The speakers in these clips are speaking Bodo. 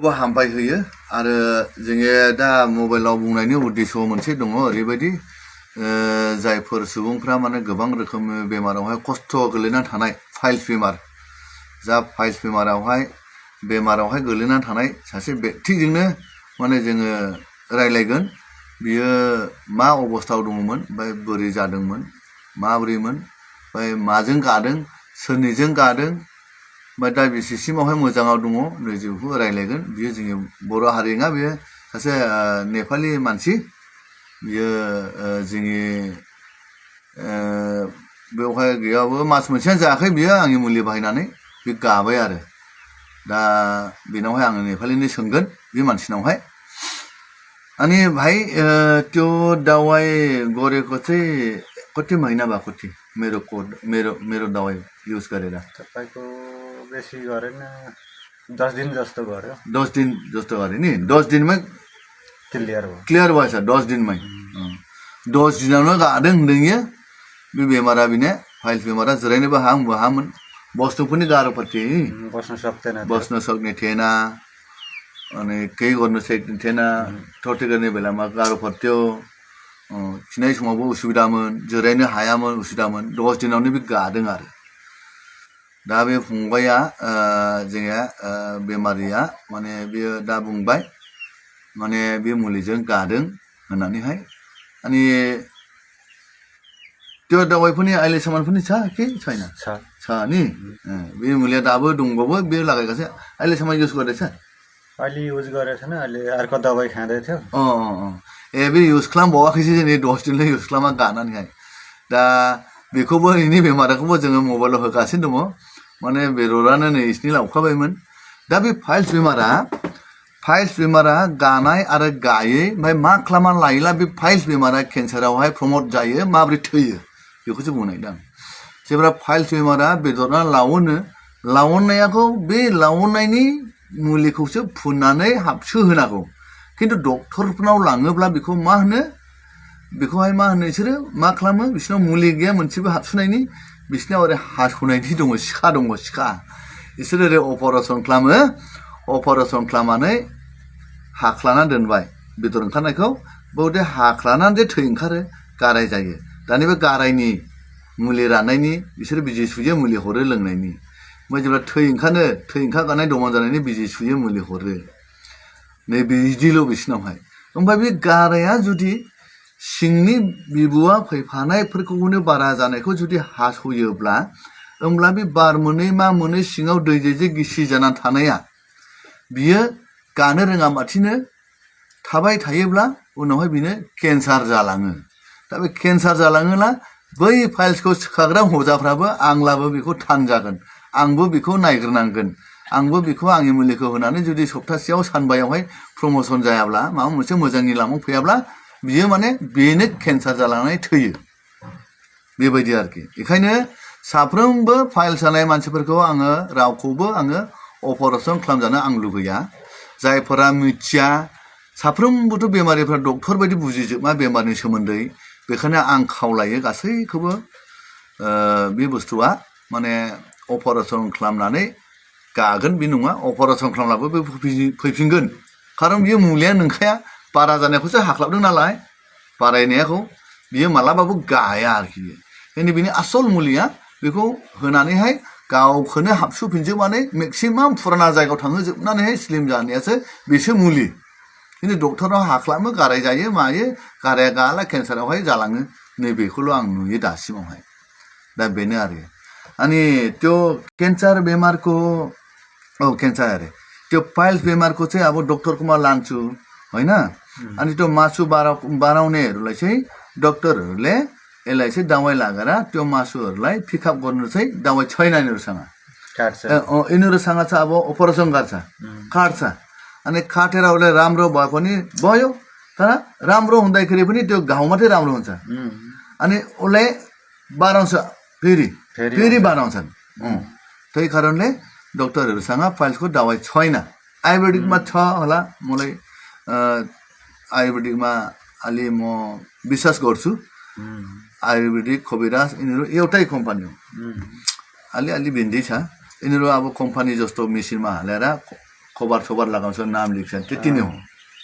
बो हामबाय होयो आरो जोङो दा मबाइलाव बुंनायनि उद्देश्य मोनसे दङ ओरैबायदि जायफोर सुबुंफ्रा माने गोबां रोखोमनि बेमारावहाय खस्थ' गोलैनानै थानाय फाइल्स बेमार जा फाइल्स बेमारावहाय गोलैनानै थानाय सासे व्यक्तिजोंनो माने जोङो रायलायगोन बियो मा अबस्थायाव दङमोन ओमफ्राय बोरै जादोंमोन माबोरैमोन ओमफ्राय माजों गादों सोरनिजों गादों ओमफ्राय दा बेसेसिमावहाय मोजाङाव दङ नैबेखौ रायलायगोन बियो जोंनि बर' हारि नङा बियो सासे नेपालि मानसि बियो जोंनि बेवहाय गैयाबो मास मोनसेयानो जायाखै बियो आंनि मुलि बाहायनानै बे गाबाय आरो दा बेनावहाय आङो नेपालिनि सोंगोन बे मानसिनावहाय अनि भाई त्यो दवाई गरेको चाहिँ कति महिना भएको थियो मेरो दवाई युज गरेर तपाईँको बेसी गरेन 10 दिन जस्तो गर्यो 10 दिन जस्तो गरे नि 10 दिनमै क्लियर भएछ 10 दिनमै 10 दिनावनो गादों होन्दों यो बे बेमारा बिने फाइल्स बेमारा जिरायनोबो हामोन बस्नु पनि गाह्रो पर्थ्यो बस्न सक्ने थिएन अनि केही गर्नु सक्ने थिएन टर्टी गर्ने बेलामा गाह्रो पर्थ्यो खिनाय समावबो उसुबिदामोन जिरायनो हायामोन उसुबिदामोन 10 दिनावनो बे गादों आरो दा बे फंबाया जोंहा बेमारिया माने बियो दा बुंबाय माने बे मुलिजों गादों होननानैहाय अनि त्यो दवाई पनि अहिलेसम्म पनि छ कि छैन छ नि बे मुलिया दाबो दंबावो बे लगाएको अहिलेसम्म युज गर्दैछ अहिले युज गरेको छैन अहिले अर्को दवाई खाँदै थियो ए बे युज खालामबावाखैसो जोंनि 10 दिनल' युज खालामा गानानैहाय दा बेखौबो इनि बेमारखौबो जोङो मबाइलाव होगासिनो दङ माने बेदरानो नै इसनि लावखाबायमोन दा बे फाइल्स बेमारा गानाय आरो गायै ओमफ्राय मा खालामनानै लायोला बे फाइल्स बेमारा केन्सारावहाय प्रमट जायो माबोरै थैयो बेखौसो बुंनायदों जेब्ला फाइल्स बेमारा बेदरा लावनायाखौ बे लावनायनि मुलिखौसो फुननानै हाबसो होनांगौ खिन्थु डक्टरफोरनाव लाङोब्ला बेखौ मा होनो बिसोरो मा खालामो बिसोरनाव मुलि गैया मोनसेबो हाबसुनायनि बिसोरनाव ओरै हास'नायनि दङ सिखा बिसोरो ओरै अपारेसन खालामनानै हाख्लानानै दोनबाय बेदर ओंखारनायखौ बावदे हाख्लानानै जे थै ओंखारो गाराय जायो दानि बे गारायनि मुलि राननायनि बिसोरो बिजि सुयो मुलि हरो लोंनायनि ओमफ्राय जेब्ला थै ओंखारगानाय दमान जानायनि बिजि सुयो मुलि हरो नै बिदिल' बिसोरनावहाय ओमफ्राय बे गाराया जुदि सिंनि बिबुआ फैफानायफोरखौनो बारा जानायखौ जुदि हास'योब्ला होमब्ला बे बार मोनै मा मोनै सिङाव दै जे गिसि जानानै थानाया बियो गानो रोङा माथिनो थाबाय थायोब्ला उनावहाय बिनो केन्सार जालाङो दा बे केन्सार जालाङोला बै फाइल्सखौ सोखाग्रा हजाफ्राबो आंलाबो बेखौ थान जागोन आंबो बेखौ नायग्रोनांगोन आंबो बेखौ आंनि मुलिखौ होनानै जुदि सप्तासेयाव सानबायावहाय प्रमोसन जायाब्ला माबा मोनसे मोजांनि लामायाव फैयाब्ला बियो माने बेनो केन्सार जालांनानै थैयो बेबायदि आरोखि बेखायनो साफ्रोमबो फाइल्स जानाय मानसिफोरखौ आङो रावखौबो आङो अपारेसन खालामजानो आं लुगैया जायफोरा मिथिया साफ्रोमबोथ' बेमारिफ्रा डक्टर बायदि बुजिजोबा बेमारनि सोमोन्दै बेखायनो आं खावलायो गासैखौबो बे बुस्थुआ माने अपारेसन खालामनानै गागोन बे नङा अपारेसन खालामब्लाबो बे फैफिनगोन खारन बियो मुलिया नोंखाया बारा जानायखौसो हाख्लाबदों नालाय बारायनायखौ बियो मालाबाबो गाया आरोखि बेखायनो बिनि आसल मुलिया बेखौ होनानैहाय गावखौनो हाबसुफिनजोबनानै मेक्सिमाम फुराना जायगायाव थांहोजोबनानैहाय स्लिम जानायासो बेसो मुलि खिन्थु डक्टराव हाख्लाबो गाराय जायो मायो गाराया गाला केन्सारावहाय जालाङो नैबेखौल' आं नुयो दासिमावहाय दा बेनो आरो अनि त्यो केन्सार बेमारको केन्सार अरे त्यो फाइल्स बेमारको चाहिँ अब डक्टरकोमा लान्छु होइन अनि त्यो मासु बाराउनेहरूलाई चाहिँ डक्टरहरूले यसलाई चाहिँ दबाई लगाएर त्यो मासुहरूलाई पिकअप गर्नु चाहिँ दबाई छैन यिनीहरूसँग चाहिँ अब अपरेसन गर्छ काट्छ अनि काटेर उसले राम्रो भए पनि भयो तर राम्रो हुँदाखेरि पनि त्यो घाउ मात्रै राम्रो हुन्छ अनि उसले बाराउँछ फेरि बाराउँछन् त्यही कारणले डक्टरहरूसँग फाइल्सको दबाई छैन आयुर्वेदिकमा छ होला मलाई आयुर्वेदिकमा अलि म विश्वास गर्छु आयुर्वेदिक खोबिरास यिनीहरू एउटै कम्पनी हो अलि भिन्दै छ यिनीहरू अब कम्पनी जस्तो मेसिनमा हालेर खोबार सोबार लगाउँछ नाम लेख्छ त्यति नै हो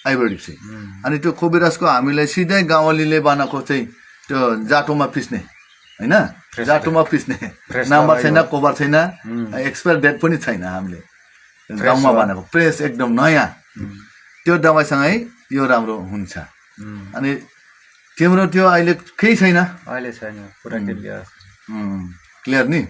आयुर्वेदिक चाहिँ अनि त्यो खोबिराजको हामीलाई सिधै गाउँलेले बनाएको चाहिँ त्यो जाटोमा पिस्ने हैन जाटोमा पिस्ने नम्बर छैन कोबर छैन एक्सपायर डेट पनि छैन हामीले गाउँमा बनाएको फ्रेस एकदम नयाँ त्यो दबाईसँगै यो राम्रो हुन्छ अनि तिम्रो त्यो अहिले केही छैन अहिले छैन पुरा क्लियर क्लियर नि